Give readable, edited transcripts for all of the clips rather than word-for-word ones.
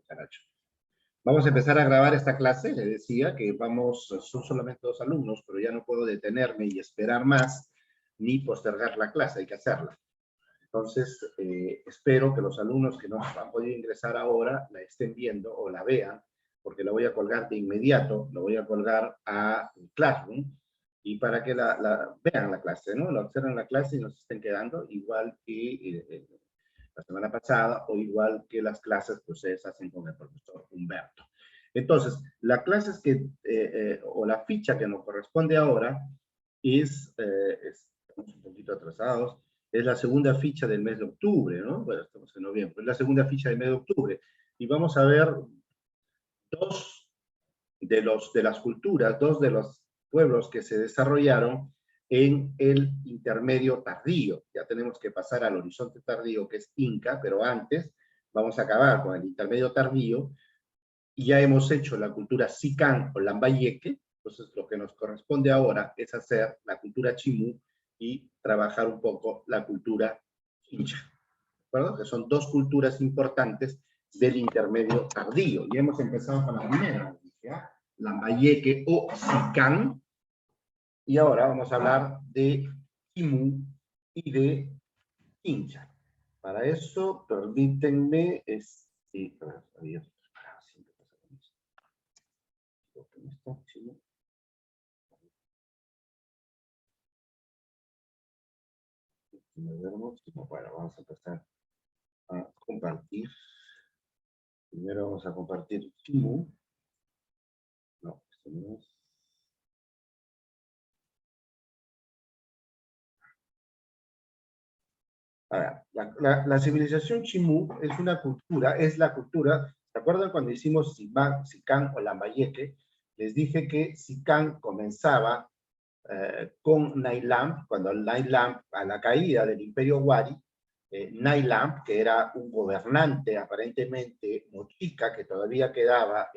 Caracho. Vamos a empezar a grabar esta clase. Le decía que son solamente 2 alumnos, pero ya no puedo detenerme y esperar más, ni postergar la clase, hay que hacerla. Entonces, espero que los alumnos que no han podido ingresar ahora la estén viendo o la vean, porque la voy a colgar de inmediato, la voy a colgar a Classroom, y para que vean la clase, ¿no? La observen la clase y nos estén quedando, igual que la semana pasada, o igual que las clases que ustedes hacen con el profesor Humberto. Entonces, la clase o la ficha que nos corresponde ahora estamos un poquito atrasados, es la segunda ficha del mes de octubre, ¿no? Bueno, estamos en noviembre, es la segunda ficha del mes de octubre, y vamos a ver dos de las culturas, dos de los pueblos que se desarrollaron en el intermedio tardío. Ya tenemos que pasar al horizonte tardío, que es Inca, pero antes vamos a acabar con el intermedio tardío, y ya hemos hecho la cultura Sican o Lambayeque. Entonces lo que nos corresponde ahora es hacer la cultura Chimú y trabajar un poco la cultura Hincha, ¿de acuerdo? Que son dos culturas importantes del intermedio tardío. Y hemos empezado con la primera, ¿ya? Lambayeque o Sican, y ahora vamos a hablar de Chimú y de Hincha. Para eso, permítanme, adiós. Bueno, vamos a empezar a compartir. Primero vamos a compartir Chimú. No, esto no es. A ver, la civilización Chimú es una cultura, ¿se acuerdan cuando hicimos Sican o Lambayeque? Les dije que Sican comenzaba con Nailamp, cuando Nailamp, a la caída del Imperio Wari, Nailamp, que era un gobernante aparentemente mochica, que todavía quedaba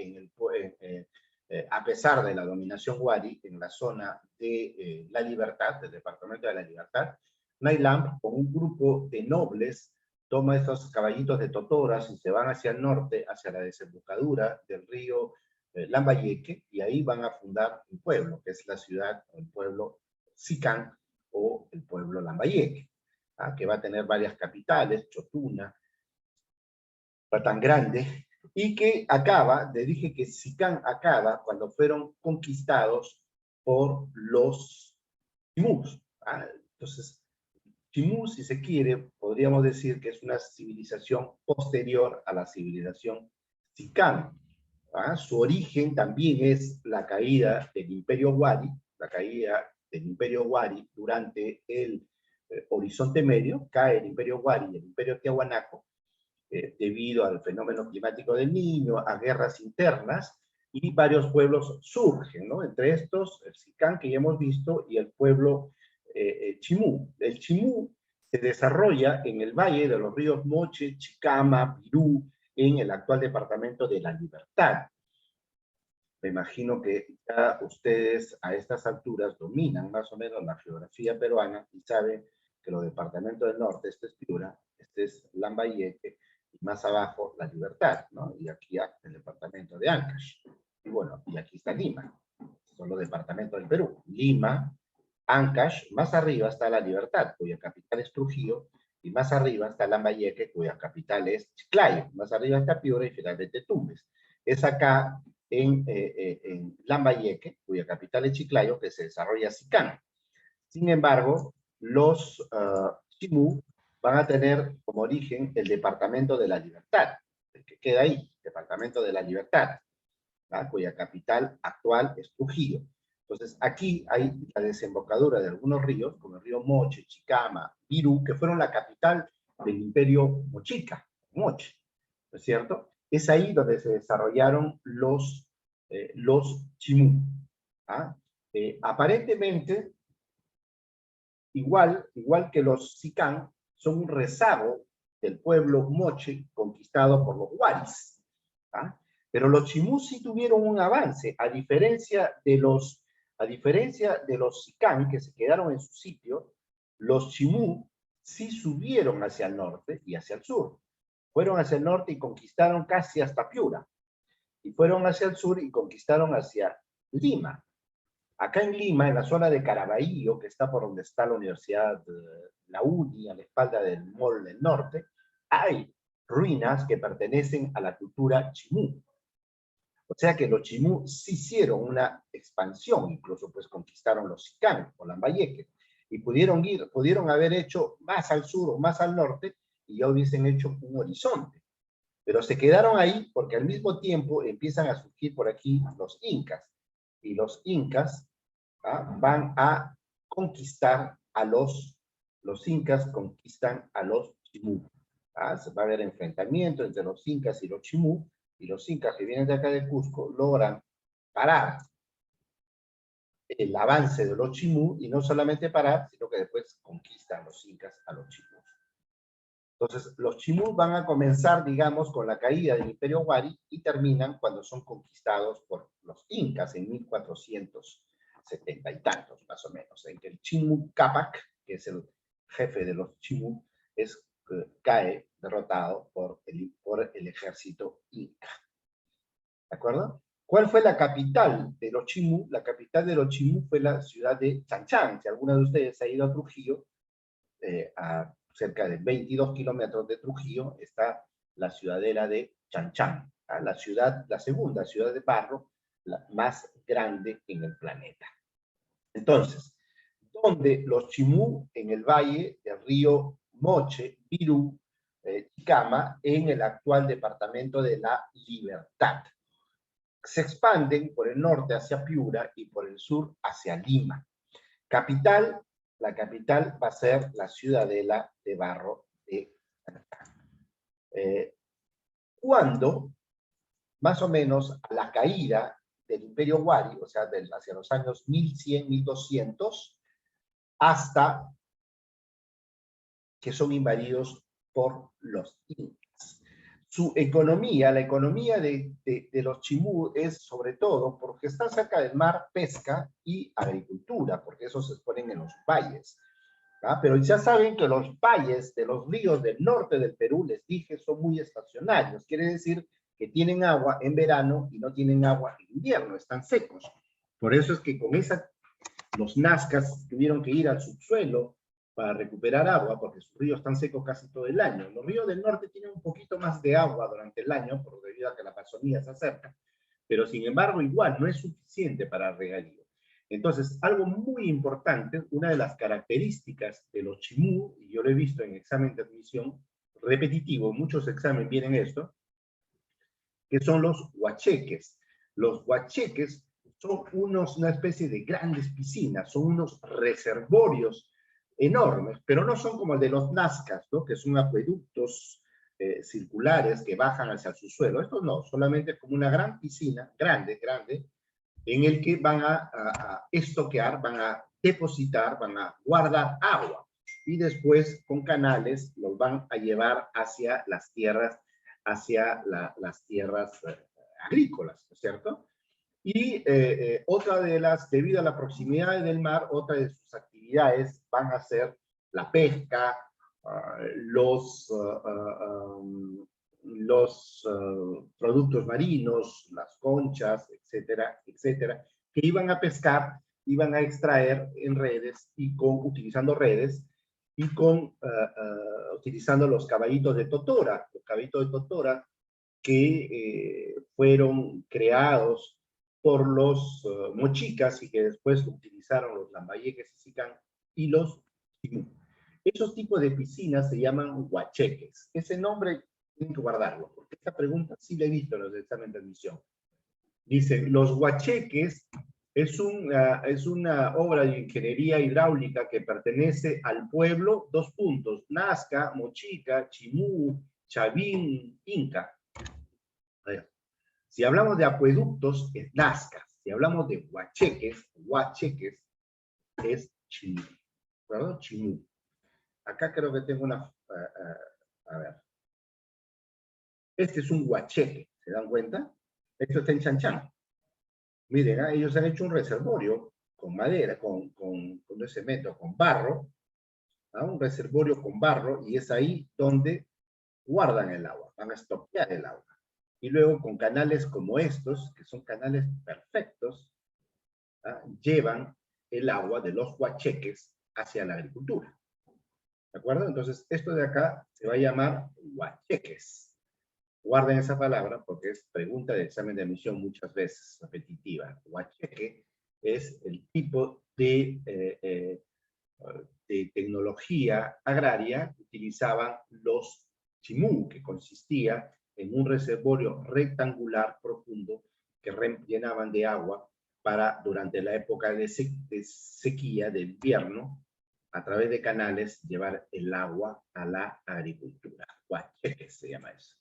a pesar de la dominación Wari en la zona de La Libertad, del departamento de La Libertad, Nailamp, con un grupo de nobles, toma estos caballitos de totoras y se van hacia el norte, hacia la desembocadura del río Lambayeque, y ahí van a fundar un pueblo, que es la ciudad, el pueblo Sican o el pueblo Lambayeque, que va a tener varias capitales, Chotuna, tan grande, y que le dije que Sican acaba cuando fueron conquistados por los Chimús. Entonces, Chimú, si se quiere, podríamos decir que es una civilización posterior a la civilización Sican. Su origen también es la caída del Imperio Wari, durante el Horizonte Medio. Cae el Imperio Wari y el Imperio Tiahuanaco, debido al fenómeno climático del Niño, a guerras internas, y varios pueblos surgen, ¿no? Entre estos, el Sican, que ya hemos visto, y el pueblo Chimú. El Chimú se desarrolla en el valle de los ríos Moche, Chicama, Pirú, en el actual departamento de La Libertad. Me imagino que ya ustedes a estas alturas dominan más o menos la geografía peruana y saben que los departamentos del norte, este es Piura, este es Lambayeque, y más abajo La Libertad, ¿no? Y aquí el departamento de Ancash. Y bueno, y aquí está Lima. Son los departamentos del Perú. Lima, Ancash, más arriba está La Libertad, cuya capital es Trujillo, y más arriba está Lambayeque, cuya capital es Chiclayo. Más arriba está Piura y finalmente Tumbes. Es acá en Lambayeque, cuya capital es Chiclayo, que se desarrolla Sican. Sin embargo, los Chimú van a tener como origen el departamento de La Libertad, el que queda ahí, departamento de La Libertad, cuya capital actual es Trujillo. Entonces, aquí hay la desembocadura de algunos ríos, como el río Moche, Chicama, Pirú, que fueron la capital del imperio Mochica, Moche, ¿no es cierto? Es ahí donde se desarrollaron los Chimú. Aparentemente, igual que los Sican, son un rezago del pueblo Moche conquistado por los Waris. Pero los Chimú sí tuvieron un avance, a diferencia de los Sican, que se quedaron en su sitio. Los Chimú sí subieron hacia el norte y hacia el sur. Fueron hacia el norte y conquistaron casi hasta Piura. Y fueron hacia el sur y conquistaron hacia Lima. Acá en Lima, en la zona de Caraballo, que está por donde está la Universidad, la UNI, a la espalda del Mall del Norte, hay ruinas que pertenecen a la cultura chimú. O sea que los chimú sí hicieron una expansión, incluso pues conquistaron los Sicán o Lambayeque, y pudieron haber hecho más al sur o más al norte, y ya hubiesen hecho un horizonte. Pero se quedaron ahí porque al mismo tiempo empiezan a surgir por aquí los incas, y los incas van a conquistar a los incas conquistan a los chimú. Se va a haber enfrentamiento entre los incas y los chimú, y los incas que vienen de acá de Cusco logran parar el avance de los chimú, y no solamente parar, sino que después conquistan los incas a los chimú. Entonces, los chimú van a comenzar, digamos, con la caída del Imperio Wari y terminan cuando son conquistados por los incas en 1470 y tantos, más o menos, en que el Chimú Cápac, que es el jefe de los chimú, cae derrotado por el ejército inca. ¿De acuerdo? ¿Cuál fue la capital de los chimú? La capital de los chimú fue la ciudad de Chanchán. Si alguno de ustedes ha ido a Trujillo, a cerca de 22 kilómetros de Trujillo, está la ciudadela de Chanchán, la segunda ciudad de barro, la más grande en el planeta. Entonces, donde los chimú en el valle del río Moche, Virú, Chicama, en el actual departamento de La Libertad. Se expanden por el norte hacia Piura y por el sur hacia Lima. Capital, la capital va a ser la ciudadela de barro de cuando, más o menos a la caída del Imperio Wari, o sea, hacia los años 1100, 1200, hasta que son invadidos por los incas. Su economía, la economía de los chimú es sobre todo, porque están cerca del mar, pesca y agricultura, porque esos se exponen en los valles. Pero ya saben que los valles de los ríos del norte del Perú, les dije, son muy estacionarios. Quiere decir que tienen agua en verano y no tienen agua en invierno, están secos. Por eso es que con los nazcas tuvieron que ir al subsuelo para recuperar agua, porque sus ríos están secos casi todo el año. Los ríos del norte tienen un poquito más de agua durante el año, por debido a que la Amazonía se acerca, pero sin embargo igual no es suficiente para regadío. Entonces, algo muy importante, una de las características de los chimú, y yo lo he visto en examen de admisión repetitivo, muchos exámenes vienen esto, que son los huacheques. Los huacheques son una especie de grandes piscinas, son unos reservorios enormes, pero no son como el de los nazcas, ¿no? Que son acueductos circulares que bajan hacia su suelo. Estos no, solamente como una gran piscina, grande, en el que van a estoquear, van a depositar, van a guardar agua, y después con canales los van a llevar hacia las tierras, las tierras agrícolas, ¿no es cierto? Y otra de las, debido a la proximidad del mar, otra de sus actividades van a ser la pesca, los productos marinos, las conchas, etcétera, etcétera, que iban a pescar, iban a extraer en redes y utilizando redes y utilizando los caballitos de totora, que fueron creados por los mochicas y que después utilizaron los lambayeques y los chimú. Esos tipos de piscinas se llaman huacheques. Ese nombre tienen que guardarlo, porque esta pregunta sí la he visto en los exámenes de admisión. Dice, los huacheques es una obra de ingeniería hidráulica que pertenece al pueblo, Nazca, Mochica, Chimú, Chavín, Inca. A ver, si hablamos de acueductos, es Nazca. Si hablamos de huacheques es Chimú. ¿Verdad? Chimú. Acá creo que tengo una... a ver. Este es un huacheque, ¿se dan cuenta? Esto está en Chanchán. Miren, ellos han hecho un reservorio con madera, con cemento, con barro, un reservorio con barro, y es ahí donde guardan el agua, van a estoquear el agua. Y luego con canales como estos, que son canales perfectos, llevan el agua de los huacheques hacia la agricultura. ¿De acuerdo? Entonces, esto de acá se va a llamar huacheques. Guarden esa palabra porque es pregunta de examen de admisión muchas veces, repetitiva. Huacheque es el tipo de tecnología agraria que utilizaban los chimú, que consistía en un reservorio rectangular profundo que llenaban de agua para, durante la época de sequía, de invierno, a través de canales, llevar el agua a la agricultura. Huacheque se llama eso.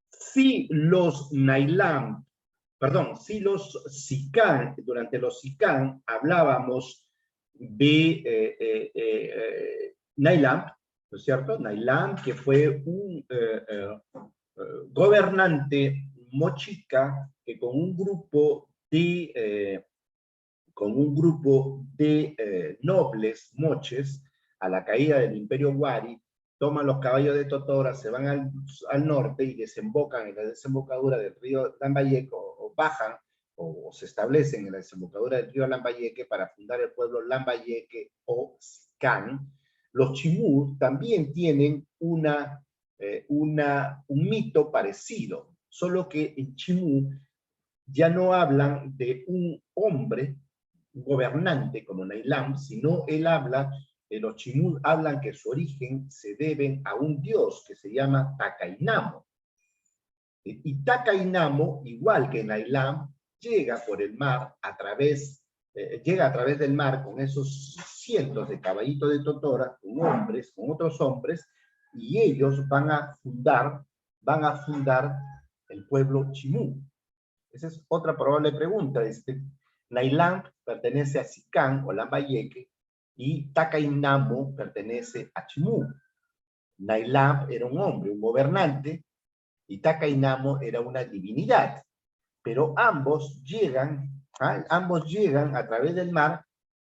Si los Nailam, perdón, si los Sicán, durante los Sicán hablábamos de Nailam, ¿no es cierto? Nailam, que fue un gobernante mochica que con un grupo de nobles moches, a la caída del Imperio Wari, toman los caballos de Totora, se van al norte y desembocan en la desembocadura del río Lambayeque, o bajan, o se establecen en la desembocadura del río Lambayeque para fundar el pueblo Lambayeque o Sicán. Los chimú también tienen un mito parecido, solo que en chimú ya no hablan de un hombre, un gobernante como Nailam, sino él habla, los chimú hablan que su origen se deben a un dios que se llama Tacainamo. Y Tacainamo, igual que Nailam, llega por el mar llega a través del mar con esos cientos de caballitos de Totora, con hombres, con otros hombres, y ellos van a fundar el pueblo chimú. Esa es otra probable pregunta. Nailam pertenece a Sicán o Lambayeque y Tacainamo pertenece a Chimú. Nailam era un hombre, un gobernante, y Tacainamo era una divinidad. Pero ambos llegan a través del mar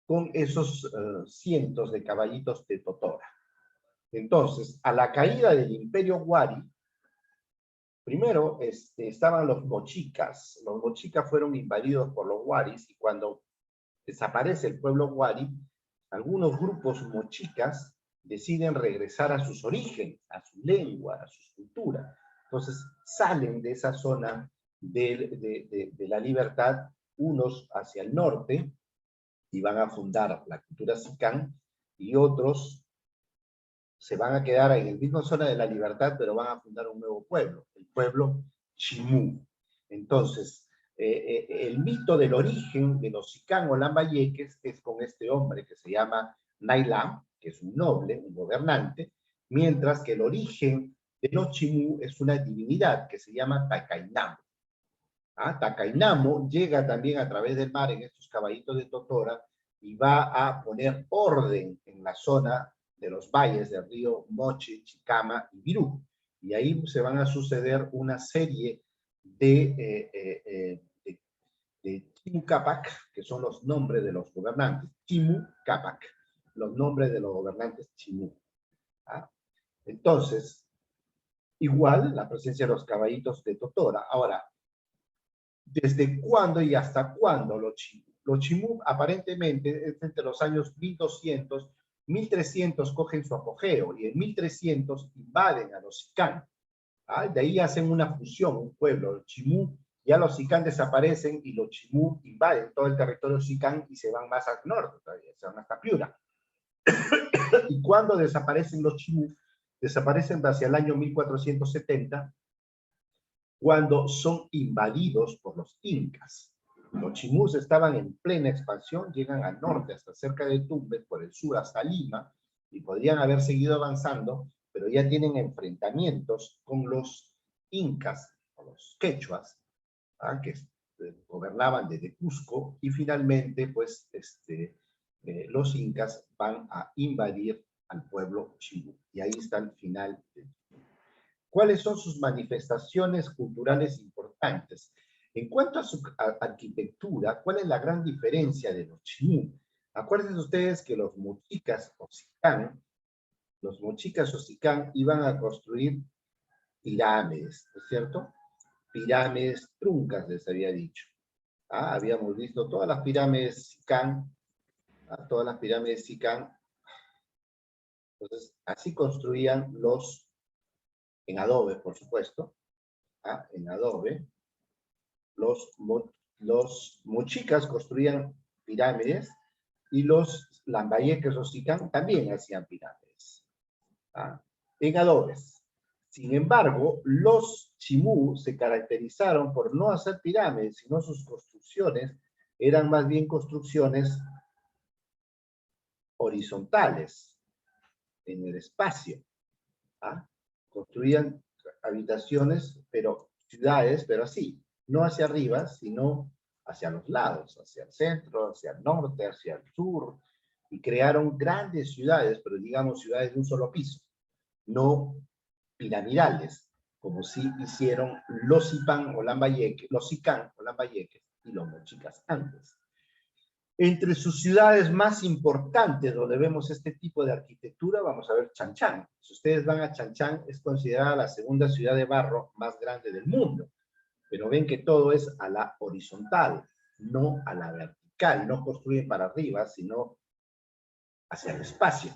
con esos cientos de caballitos de Totora. Entonces, a la caída del Imperio Wari, primero estaban los mochicas. Los mochicas fueron invadidos por los waris y cuando desaparece el pueblo wari, algunos grupos mochicas deciden regresar a sus orígenes, a su lengua, a su cultura. Entonces salen de esa zona de la libertad, unos hacia el norte y van a fundar la cultura Sicán y otros se van a quedar en la misma zona de la libertad, pero van a fundar un nuevo pueblo, el pueblo Chimú. Entonces, el mito del origen de los Sicán o Lambayeques es con este hombre que se llama Nailam, que es un noble, un gobernante, mientras que el origen de los Chimú es una divinidad que se llama Tacainamo. Tacainamo llega también a través del mar en estos caballitos de Totora y va a poner orden en la zona de los valles del río Moche, Chicama y Virú. Y ahí se van a suceder una serie de Chimu Cápac, que son los nombres de los gobernantes. Chimu Cápac, los nombres de los gobernantes Chimú. Entonces, igual la presencia de los caballitos de Totora. Ahora, ¿desde cuándo y hasta cuándo los chimú? Los chimú aparentemente es entre los años 1200, 1300 cogen su apogeo y en 1300 invaden a los Sicán. De ahí hacen una fusión, un pueblo. Los chimú, ya los Sicán desaparecen y los chimú invaden todo el territorio Sicán y se van más al norte todavía, se van hasta Piura. ¿Y cuándo desaparecen los chimú? Desaparecen hacia el año 1470, cuando son invadidos por los incas. Los chimús estaban en plena expansión, llegan al norte hasta cerca de Tumbes, por el sur hasta Lima, y podrían haber seguido avanzando, pero ya tienen enfrentamientos con los incas, o los quechuas, que gobernaban desde Cusco, y finalmente, pues, los incas van a invadir al pueblo chimú. Y ahí está el final del ¿Cuáles son sus manifestaciones culturales importantes? En cuanto a su arquitectura, ¿cuál es la gran diferencia de los chimú? Acuérdense ustedes que los mochicas o sicán iban a construir pirámides, ¿no es cierto? Pirámides truncas, les había dicho. Habíamos visto todas las pirámides Sican, todas las pirámides Sican. Entonces, así construían en adobe, por supuesto, en adobe, los mochicas construían pirámides y los lambayeques o Sican también hacían pirámides, en adobes. Sin embargo, los chimú se caracterizaron por no hacer pirámides, sino sus construcciones eran más bien construcciones horizontales en el espacio. Construían habitaciones, ciudades, pero así, no hacia arriba, sino hacia los lados, hacia el centro, hacia el norte, hacia el sur, y crearon grandes ciudades, pero digamos ciudades de un solo piso, no piramidales, como sí hicieron los Sican o Lambayeque y los mochicas antes. Entre sus ciudades más importantes donde vemos este tipo de arquitectura, vamos a ver Chan Chan. Si ustedes van a Chan Chan, es considerada la segunda ciudad de barro más grande del mundo. Pero ven que todo es a la horizontal, no a la vertical. No construyen para arriba, sino hacia el espacio.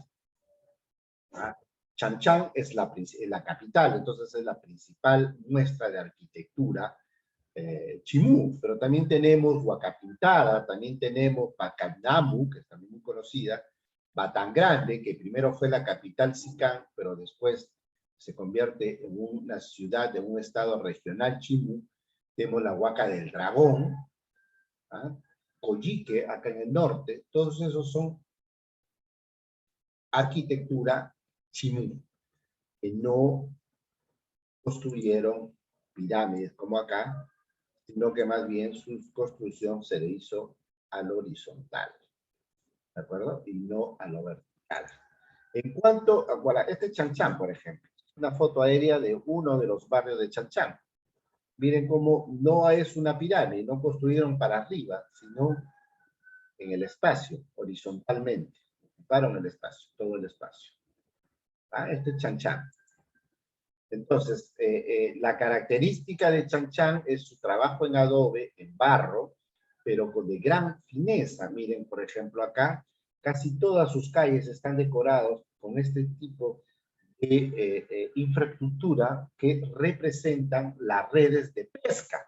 Chan Chan es la capital, entonces es la principal muestra de arquitectura chimú, pero también tenemos Huacapintada, también tenemos Pacanamu, que es también muy conocida, Batán Grande, que primero fue la capital Sican, pero después se convierte en una ciudad de un estado regional chimú. Tenemos la Huaca del Dragón, Coyique, acá en el norte. Todos esos son arquitectura chimú, que no construyeron pirámides como acá, sino que más bien su construcción se le hizo a lo horizontal, ¿de acuerdo? Y no a lo vertical. En cuanto a, bueno, este es Chan Chan, por ejemplo, una foto aérea de uno de los barrios de Chan Chan. Miren cómo no es una pirámide, no construyeron para arriba, sino en el espacio, horizontalmente. Ocuparon el espacio, todo el espacio. Este es Chan Chan. Entonces, la característica de Chan Chan es su trabajo en adobe, en barro, pero de gran fineza. Miren, por ejemplo, acá, casi todas sus calles están decoradas con este tipo de infraestructura que representan las redes de pesca.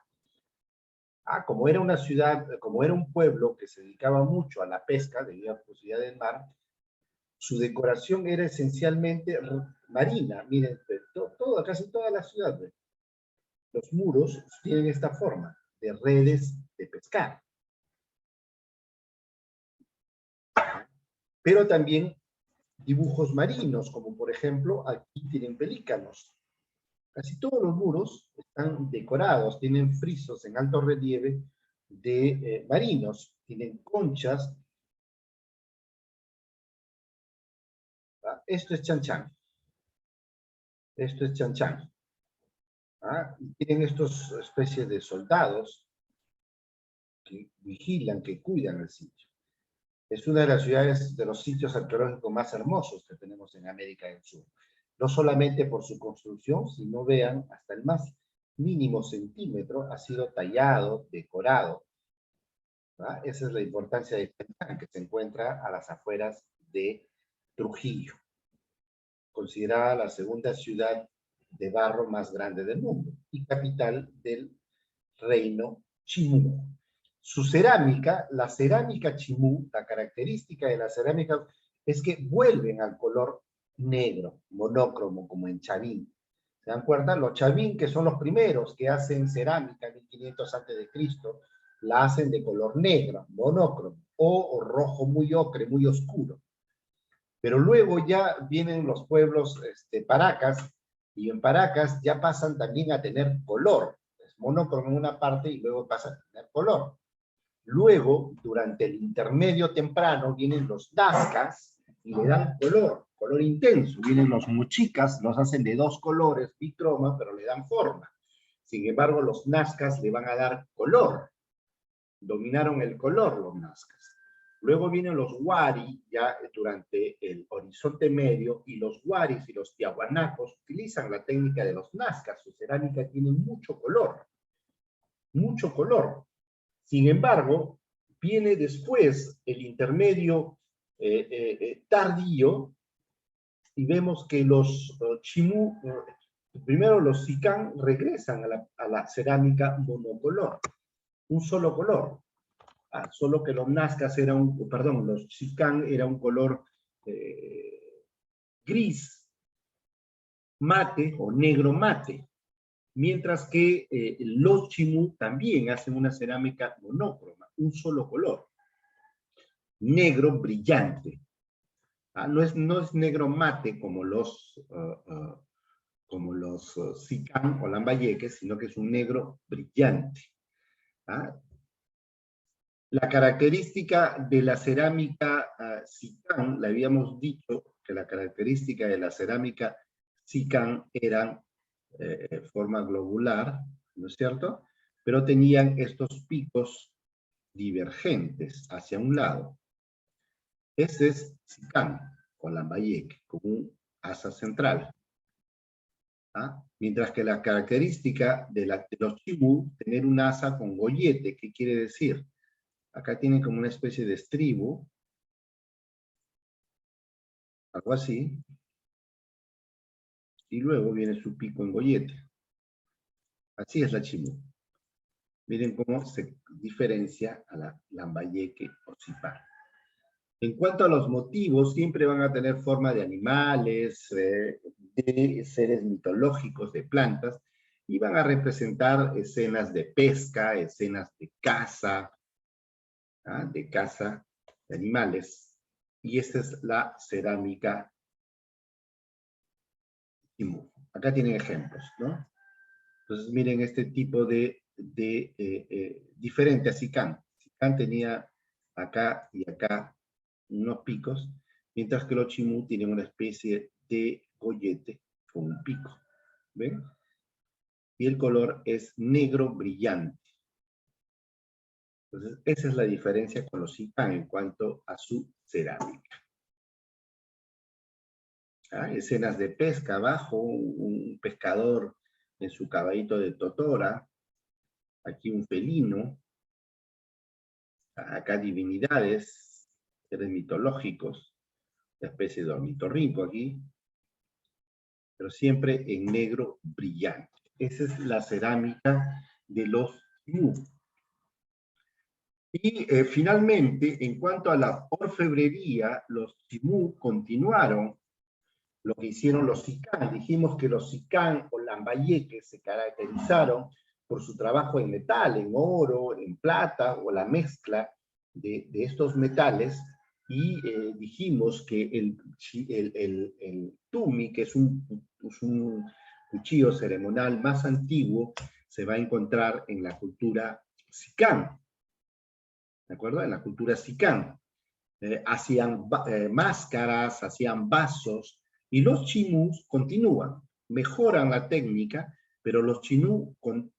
Como era una ciudad, como era un pueblo que se dedicaba mucho a la pesca debido a la posibilidad del mar, su decoración era esencialmente marina. Miren, casi toda la ciudad, los muros tienen esta forma de redes de pescar. Pero también dibujos marinos, como por ejemplo, aquí tienen pelícanos. Casi todos los muros están decorados, tienen frisos en alto relieve de marinos, tienen conchas. Esto es Chan Chan. Esto es Chan Chan. Y tienen estos especies de soldados que vigilan, que cuidan el sitio. Es una de las ciudades, de los sitios arqueológicos más hermosos que tenemos en América del Sur. No solamente por su construcción, sino vean, hasta el más mínimo centímetro ha sido tallado, decorado. Esa es la importancia de Chan Chan, que se encuentra a las afueras de Trujillo, considerada la segunda ciudad de barro más grande del mundo y capital del reino Chimú. Su cerámica, la cerámica Chimú, la característica de la cerámica es que vuelven al color negro, monócromo, como en Chavín. ¿Se dan cuenta? Los Chavín, que son los primeros que hacen cerámica en 1500 a.C., la hacen de color negro, monócromo, o rojo muy ocre, muy oscuro. Pero luego ya vienen los pueblos Paracas, y en Paracas ya pasan también a tener color. Es monócromo en una parte y luego pasa a tener color. Luego, durante el intermedio temprano, vienen los nazcas y le dan color intenso. Vienen los mochicas, los hacen de dos colores, bicroma, pero le dan forma. Sin embargo, los nazcas le van a dar color. Dominaron el color los nazcas. Luego vienen los Wari, ya durante el Horizonte Medio, y los Waris y los Tiahuanacos utilizan la técnica de los Nazcas. Su cerámica tiene mucho color, mucho color. Sin embargo, viene después el intermedio tardío, y vemos que los Chimú, primero los Sicán regresan a la cerámica monocolor, un solo color. Solo que los Nazcas los Sicán era un color gris, mate o negro mate, mientras que los Chimú también hacen una cerámica monócroma, un solo color, negro brillante. No es negro mate como los Sicán o lambayeques, sino que es un negro brillante. La característica de la cerámica Sicán, le habíamos dicho que la característica de la cerámica Sicán eran forma globular, ¿no es cierto? Pero tenían estos picos divergentes hacia un lado. Ese es Sicán, o lambayeque, con un asa central. Mientras que la característica de los Chimú, tener un asa con gollete, ¿qué quiere decir? Acá tienen como una especie de estribo, algo así, y luego viene su pico en gollete. Así es la Chimú. Miren cómo se diferencia a la lambayeque o Sipán. En cuanto a los motivos, siempre van a tener forma de animales, de seres mitológicos, de plantas, y van a representar escenas de pesca, escenas de caza, de animales. Y esta es la cerámica Chimú. Acá tienen ejemplos, ¿no? Entonces miren este tipo de diferente a Sicán. Sicán tenía acá y acá unos picos, mientras que los Chimú tienen una especie de gollete con un pico. ¿Ven? Y el color es negro brillante. Entonces, esa es la diferencia con los Sicán en cuanto a su cerámica. Escenas de pesca abajo, un pescador en su caballito de totora, aquí un felino, acá divinidades, seres mitológicos, una especie de ornitorrinco aquí, pero siempre en negro brillante. Esa es la cerámica de los Chimú. Y finalmente, en cuanto a la orfebrería, los Chimú continuaron lo que hicieron los Sicán. Dijimos que los Sicán o lambayeques se caracterizaron por su trabajo en metal, en oro, en plata, o la mezcla de estos metales, y dijimos que el tumi, que es un cuchillo ceremonial más antiguo, se va a encontrar en la cultura Sicán, ¿de acuerdo? En la cultura Sicán. Hacían máscaras, hacían vasos, y los Chimús continúan, mejoran la técnica, pero los Chimú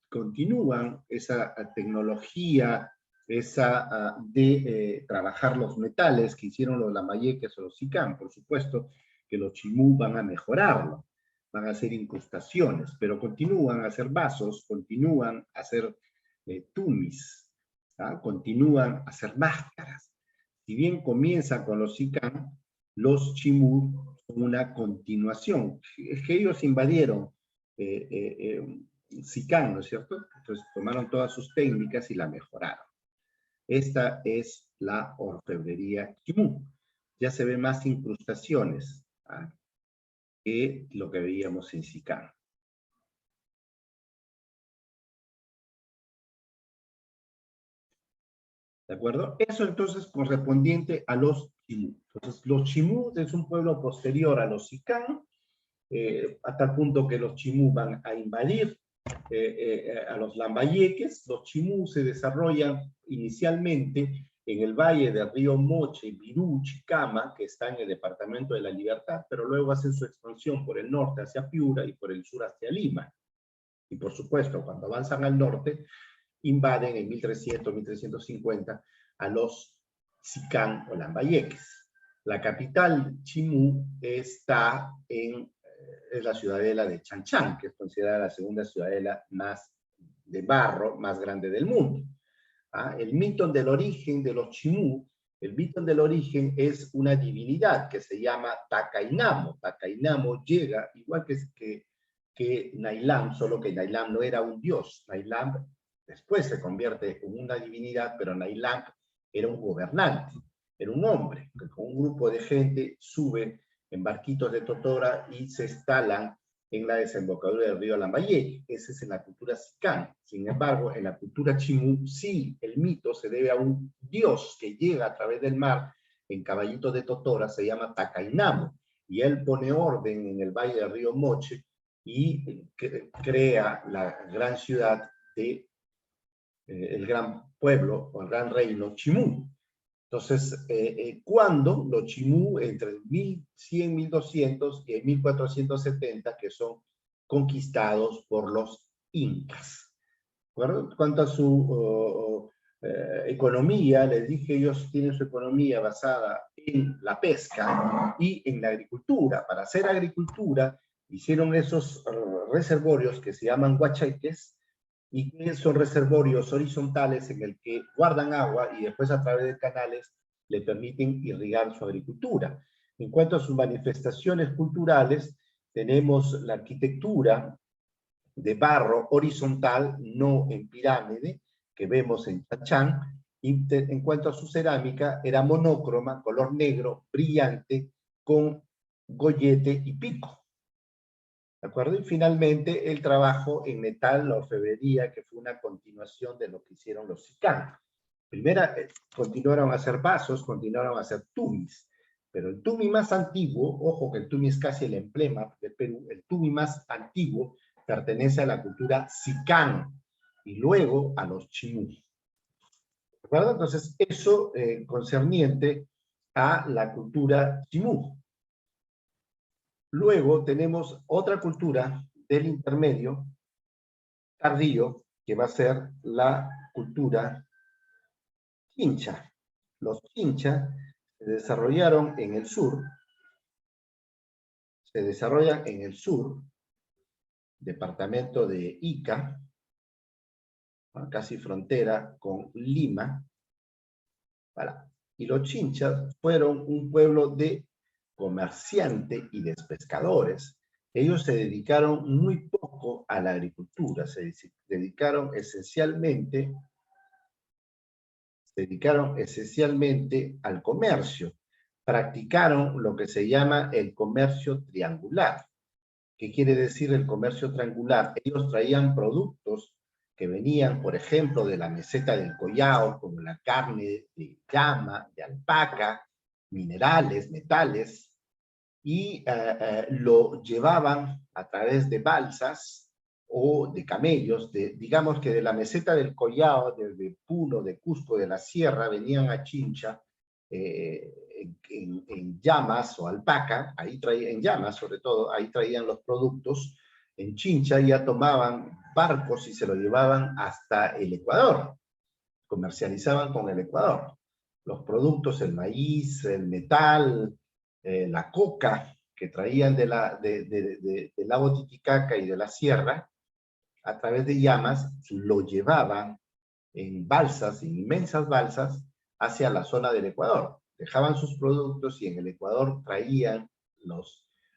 continúan esa tecnología, esa de trabajar los metales que hicieron los lambayeques o los Sicán. Por supuesto que los Chimú van a mejorarlo, van a hacer incrustaciones, pero continúan a hacer vasos, continúan a hacer tumis, continúan a hacer máscaras. Si bien comienza con los Sicán, los Chimú son una continuación. Es que ellos invadieron Sicán, ¿no es cierto? Entonces tomaron todas sus técnicas y la mejoraron. Esta es la orfebrería Chimú. Ya se ven más incrustaciones que lo que veíamos en Sicán. ¿De acuerdo? Eso entonces correspondiente a los Chimú. Entonces, los Chimú es un pueblo posterior a los Sicán, hasta el punto que los Chimú van a invadir a los lambayeques. Los Chimú se desarrollan inicialmente en el valle del río Moche, Virú, Chicama, que está en el departamento de La Libertad, pero luego hacen su expansión por el norte hacia Piura y por el sur hacia Lima. Y por supuesto, cuando avanzan al norte, invaden en 1300, 1350 a los Sicán o Lambayeques. La capital, Chimú, está es la ciudadela de Chanchán, que es considerada la segunda ciudadela más de barro más grande del mundo. ¿Ah? El mito del origen de los Chimú, el mito del origen es una divinidad que se llama Tacainamo. Tacainamo llega, igual que Nailam, solo que Nailam no era un dios. Nailam después se convierte en una divinidad, pero Nailam era un gobernante, era un hombre, que con un grupo de gente sube en barquitos de totora y se instalan en la desembocadura del río Lambayeque. Esa es en la cultura Sicán. Sin embargo, en la cultura Chimú, sí, el mito se debe a un dios que llega a través del mar en caballito de totora, se llama Tacainamo, y él pone orden en el valle del río Moche y crea la gran ciudad de el gran pueblo o el gran reino Chimú. Entonces, cuando los Chimú, entre el 1100, 1200 y el 1470, que son conquistados por los incas. ¿De acuerdo? Cuanto a su economía, les dije, ellos tienen su economía basada en la pesca y en la agricultura. Para hacer agricultura, hicieron esos reservorios que se llaman huacheques, y que son reservorios horizontales en el que guardan agua y después a través de canales le permiten irrigar su agricultura. En cuanto a sus manifestaciones culturales, tenemos la arquitectura de barro horizontal, no en pirámide, que vemos en Chachán, y en cuanto a su cerámica, era monócroma, color negro, brillante, con gollete y pico. ¿De acuerdo? Y finalmente el trabajo en metal, la orfebrería, que fue una continuación de lo que hicieron los Sicán. Primero continuaron a hacer vasos, continuaron a hacer tumis, pero el tumi más antiguo, ojo que el tumi es casi el emblema del Perú, el tumi más antiguo pertenece a la cultura Sicán y luego a los Chimú. ¿De acuerdo? Entonces, eso concerniente a la cultura Chimú. Luego tenemos otra cultura del intermedio, tardío, que va a ser la cultura Chincha. Los Chincha se desarrollaron en el sur, departamento de Ica, casi frontera con Lima, y los Chinchas fueron un pueblo de comerciantes y de pescadores. Ellos se dedicaron muy poco a la agricultura, se dedicaron esencialmente al comercio. Practicaron lo que se llama el comercio triangular. ¿Qué quiere decir el comercio triangular? Ellos traían productos que venían, por ejemplo, de la meseta del Collao, como la carne de llama, de alpaca, minerales, metales, y lo llevaban a través de balsas o de camellos, digamos que de la meseta del Collao, desde Puno, de Cusco, de la sierra, venían a Chincha en llamas o alpaca, ahí traían, en llamas sobre todo, ahí traían los productos. En Chincha ya tomaban barcos y se lo llevaban hasta el Ecuador, comercializaban con el Ecuador. Los productos, el maíz, el metal, la coca que traían del lago Titicaca y de la sierra, a través de llamas, lo llevaban en balsas, en inmensas balsas, hacia la zona del Ecuador. Dejaban sus productos y en el Ecuador traían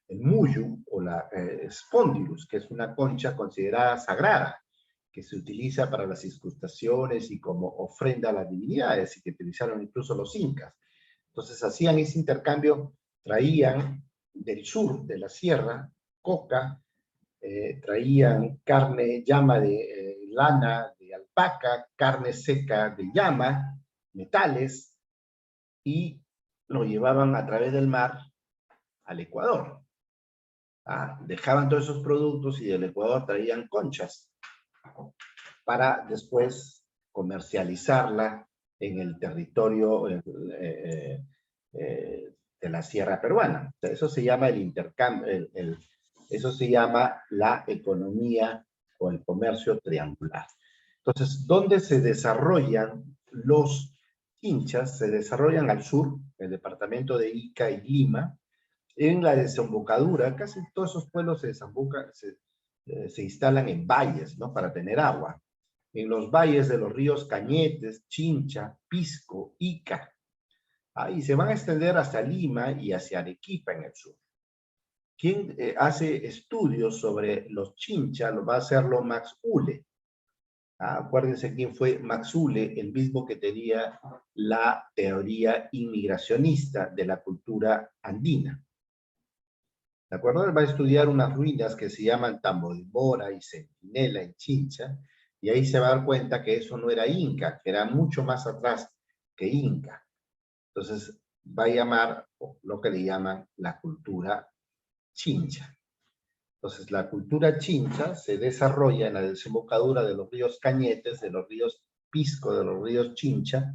el muyu o la spondylus, que es una concha considerada sagrada, que se utiliza para las incrustaciones y como ofrenda a las divinidades, y que utilizaron incluso los incas. Entonces hacían ese intercambio, traían del sur, de la sierra, coca, traían carne, llama de lana, de alpaca, carne seca de llama, metales, y lo llevaban a través del mar al Ecuador. Dejaban todos esos productos y del Ecuador traían conchas para después comercializarla en el territorio de la sierra peruana. O sea, eso se llama el intercambio, eso se llama la economía o el comercio triangular. Entonces, ¿dónde se desarrollan los chinchas se desarrollan al sur, el departamento de Ica y Lima, en la desembocadura. Casi todos esos pueblos se instalan en valles, ¿no? Para tener agua. En los valles de los ríos Cañetes, Chincha, Pisco, Ica. Y se van a extender hasta Lima y hacia Arequipa en el sur. Quien hace estudios sobre los Chincha lo va a hacerlo Max Uhle. Acuérdense quién fue Max Uhle, el mismo que tenía la teoría inmigracionista de la cultura andina. ¿De acuerdo? Él va a estudiar unas ruinas que se llaman Tambo de Mora y Centinela en Chincha, y ahí se va a dar cuenta que eso no era Inca, que era mucho más atrás que Inca. Entonces va a llamar lo que le llaman la cultura Chincha. Entonces la cultura Chincha se desarrolla en la desembocadura de los ríos Cañetes, de los ríos Pisco, de los ríos Chincha,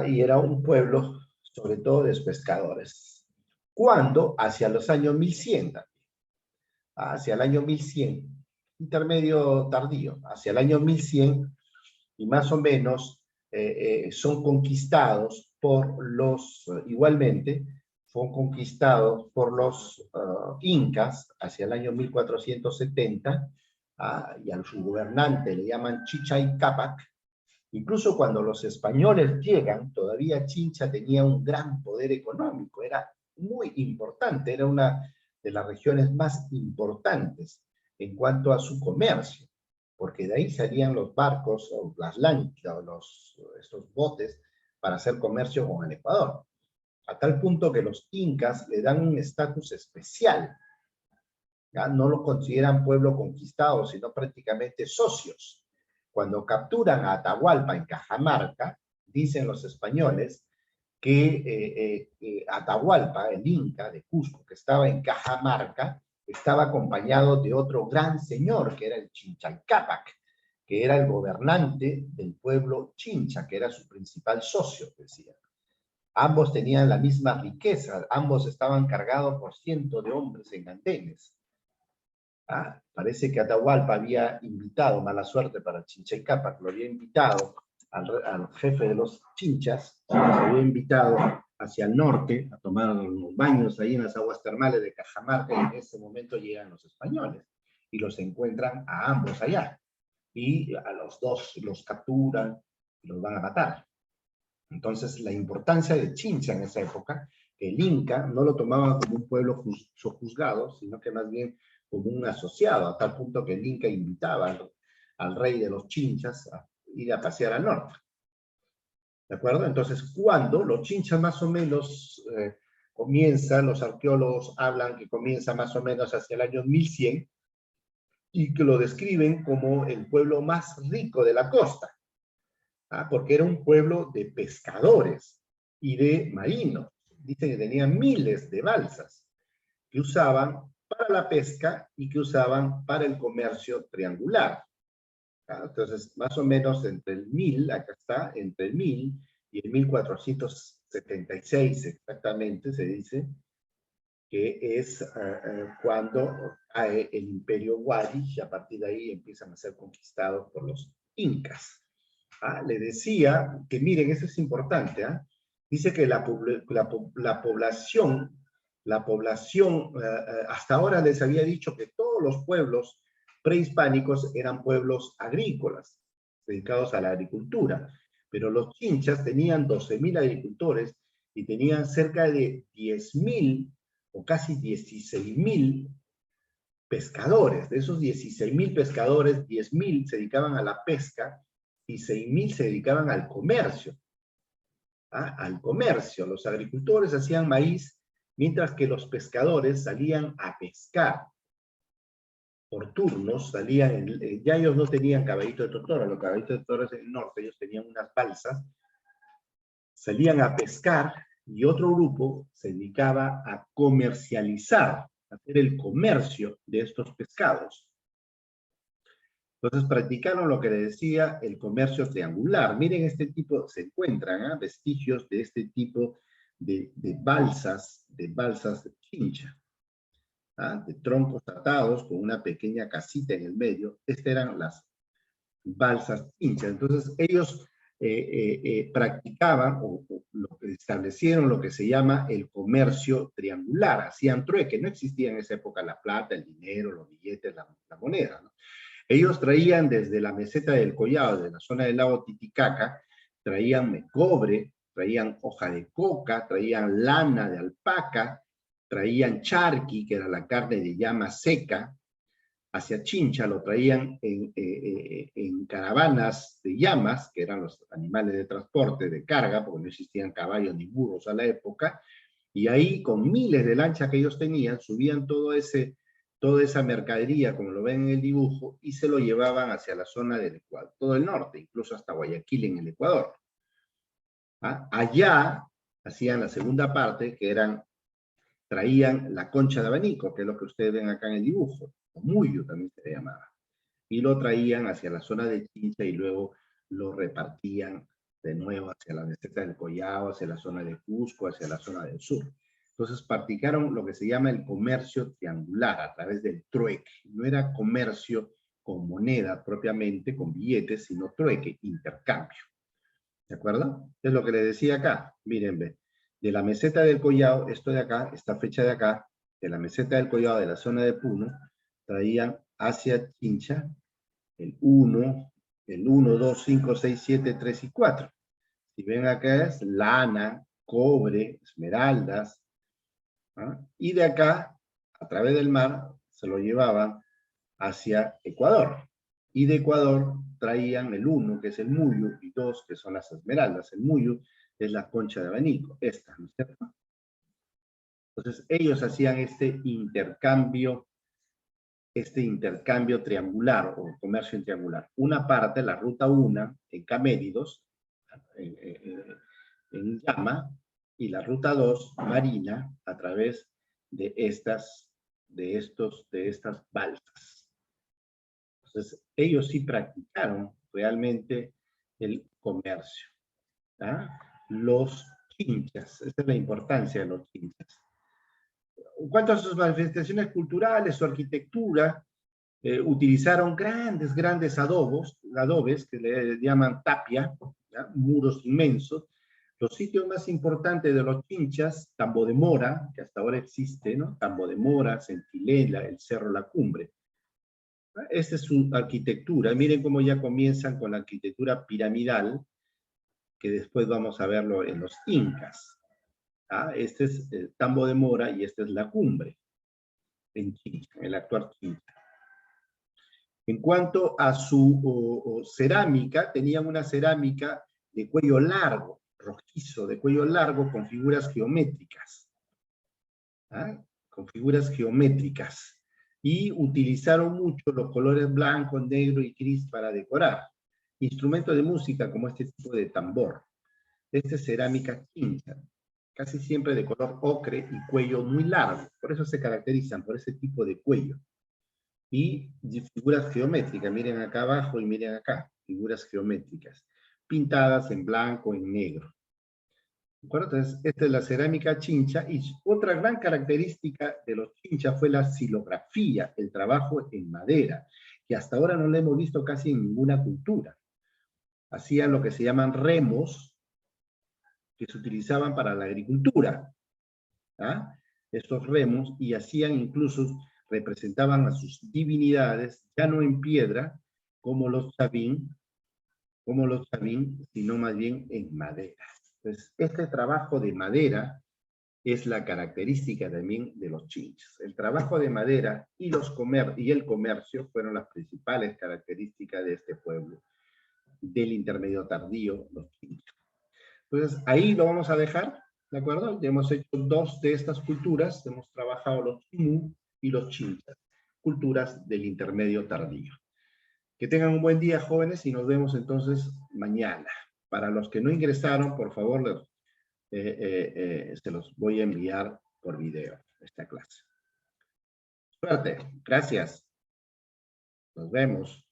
y era un pueblo sobre todo de pescadores. ¿Cuándo? Hacia los años 1100 también. Hacia el año 1100, intermedio tardío, hacia el año 1100, y más o menos son conquistados por los, igualmente, fueron conquistados por los incas hacia el año 1470, y a su gobernante le llaman Chicha Cápac. Incluso cuando los españoles llegan, todavía Chincha tenía un gran poder económico, era muy importante, era una de las regiones más importantes en cuanto a su comercio, porque de ahí salían los barcos, o las lanchas, o estos botes, para hacer comercio con el Ecuador. A tal punto que los incas le dan un estatus especial. ¿Ya? No lo consideran pueblo conquistado, sino prácticamente socios. Cuando capturan a Atahualpa en Cajamarca, dicen los españoles que Atahualpa, el Inca de Cusco, que estaba en Cajamarca, estaba acompañado de otro gran señor, que era el Chinchaycápac, que era el gobernante del pueblo Chincha, que era su principal socio, decía. Ambos tenían la misma riqueza, ambos estaban cargados por cientos de hombres en andenes. Parece que Atahualpa había invitado, mala suerte para Chinchaycápac, lo había invitado al jefe de los Chinchas, se había invitado hacia el norte a tomar unos baños ahí en las aguas termales de Cajamarca, y en ese momento llegan los españoles y los encuentran a ambos allá. Y a los dos los capturan y los van a matar. Entonces, la importancia de Chincha en esa época, que el Inca no lo tomaba como un pueblo sojuzgado, sino que más bien como un asociado, a tal punto que el Inca invitaba al rey de los Chinchas a ir a pasear al norte. ¿De acuerdo? Entonces, cuando los Chinchas más o menos comienzan, los arqueólogos hablan que comienza más o menos hacia el año 1100, y que lo describen como el pueblo más rico de la costa, porque era un pueblo de pescadores y de marinos. Dicen que tenían miles de balsas que usaban para la pesca y que usaban para el comercio triangular. Entonces, más o menos entre el 1000, acá está, entre el 1000 y el 1476 exactamente, se dice, que es cuando cae el Imperio Wari, y a partir de ahí empiezan a ser conquistados por los incas. Le decía que, miren, eso es importante, dice que la población, hasta ahora les había dicho que todos los pueblos prehispánicos eran pueblos agrícolas, dedicados a la agricultura, pero los chinchas tenían 12.000 agricultores y tenían cerca de 10.000 o casi 16.000 pescadores. De esos 16.000 pescadores, 10.000 se dedicaban a la pesca y 6.000 se dedicaban al comercio. Al comercio. Los agricultores hacían maíz, mientras que los pescadores salían a pescar. Por turnos salían, ya ellos no tenían caballito de totora, los caballitos de totora en el norte, ellos tenían unas balsas, salían a pescar, y otro grupo se dedicaba a comercializar, a hacer el comercio de estos pescados. Entonces practicaron lo que le decía el comercio triangular. Miren, este tipo, se encuentran vestigios de este tipo de balsas de Chincha, de troncos atados con una pequeña casita en el medio. Estas eran las balsas Chincha. Entonces ellos practicaban o establecieron lo que se llama el comercio triangular, hacían trueque, no existía en esa época la plata, el dinero, los billetes, la moneda, ¿no? Ellos traían desde la meseta del Collao, de la zona del lago Titicaca, traían cobre, traían hoja de coca, traían lana de alpaca, traían charqui, que era la carne de llama seca, hacia Chincha lo traían en caravanas de llamas, que eran los animales de transporte, de carga, porque no existían caballos ni burros a la época, y ahí con miles de lanchas que ellos tenían, subían toda esa mercadería, como lo ven en el dibujo, y se lo llevaban hacia la zona del Ecuador, todo el norte, incluso hasta Guayaquil en el Ecuador. ¿Ah? Allá hacían la segunda parte, que traían la concha de abanico, que es lo que ustedes ven acá en el dibujo, o muyo también se le llamaba, y lo traían hacia la zona de Chincha y luego lo repartían de nuevo hacia la meseta del Collao, hacia la zona de Cusco, hacia la zona del sur. Entonces practicaron lo que se llama el comercio triangular a través del trueque. No era comercio con moneda propiamente, con billetes, sino trueque, intercambio. ¿De acuerdo? Es lo que les decía acá. Miren, ve. De la meseta del Collao, esto de acá, esta fecha de acá, de la meseta del Collao, de la zona de Puno, traían hacia Chincha el 1, 2, 5, 6, 7, 3 y 4. Si ven acá es lana, cobre, esmeraldas, ¿ah? Y de acá, a través del mar, se lo llevaban hacia Ecuador. Y de Ecuador traían el 1, que es el muyo, y 2, que son las esmeraldas. El muyo es la concha de abanico, esta, ¿no es cierto? Entonces, ellos hacían este intercambio triangular o comercio triangular. Una parte, la ruta 1, en Caméridos, en Llama, y la ruta 2, Marina, a través de estas balsas. Entonces, ellos sí practicaron realmente el comercio. ¿Ah? Los chinchas, esa es la importancia de los chinchas. En cuanto a sus manifestaciones culturales, su arquitectura, utilizaron grandes adobes que le llaman tapia, ¿ya? Muros inmensos. Los sitios más importantes de los chinchas, Tambo de Mora, que hasta ahora existe, ¿no? Tambo de Mora, Centinela, el Cerro La Cumbre. Esta es su arquitectura. Miren cómo ya comienzan con la arquitectura piramidal, que después vamos a verlo en los incas. ¿Ah? Este es Tambo de Mora y esta es La Cumbre, en Chincha, en el actual Chincha. En cuanto a su cerámica, tenían una cerámica de cuello largo, rojizo, de cuello largo, con figuras geométricas. ¿Ah? Con figuras geométricas. Y utilizaron mucho los colores blanco, negro y gris para decorar. Instrumentos de música como este tipo de tambor. Esta es cerámica Chincha, casi siempre de color ocre y cuello muy largo. Por eso se caracterizan por ese tipo de cuello. Y figuras geométricas, miren acá abajo y miren acá, figuras geométricas, pintadas en blanco, en negro. ¿De acuerdo? Entonces, esta es la cerámica Chincha, y otra gran característica de los Chincha fue la xilografía, el trabajo en madera, que hasta ahora no lo hemos visto casi en ninguna cultura. Hacían lo que se llaman remos, que se utilizaban para la agricultura. ¿Ah? Estos remos, y hacían incluso, representaban a sus divinidades, ya no en piedra, como los chavín, sino más bien en madera. Entonces, este trabajo de madera es la característica también de los chinchas. El trabajo de madera y el comercio fueron las principales características de este pueblo, del intermedio tardío, los chinchas. Entonces, ahí lo vamos a dejar, ¿de acuerdo? Ya hemos hecho 2 de estas culturas, hemos trabajado los Inú y los Chinchas, culturas del intermedio tardío. Que tengan un buen día, jóvenes, y nos vemos entonces mañana. Para los que no ingresaron, por favor, se los voy a enviar por video, esta clase. Suerte, gracias. Nos vemos.